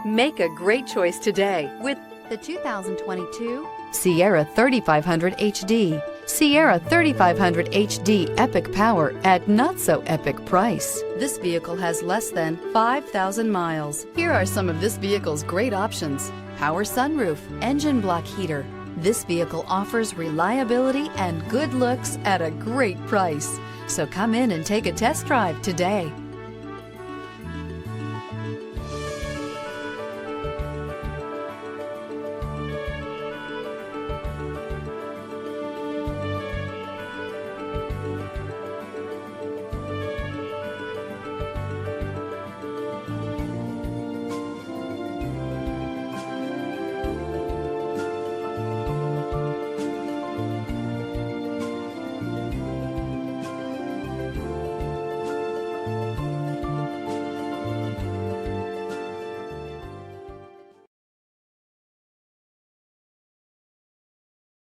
Make a great choice today with the 2022 Sierra 3500 HD. Sierra 3500 HD epic power at not so epic price. This vehicle has less than 5,000 miles. Here are some of this vehicle's great options: power sunroof, engine block heater. This vehicle offers reliability and good looks at a great price. So come in and take a test drive today.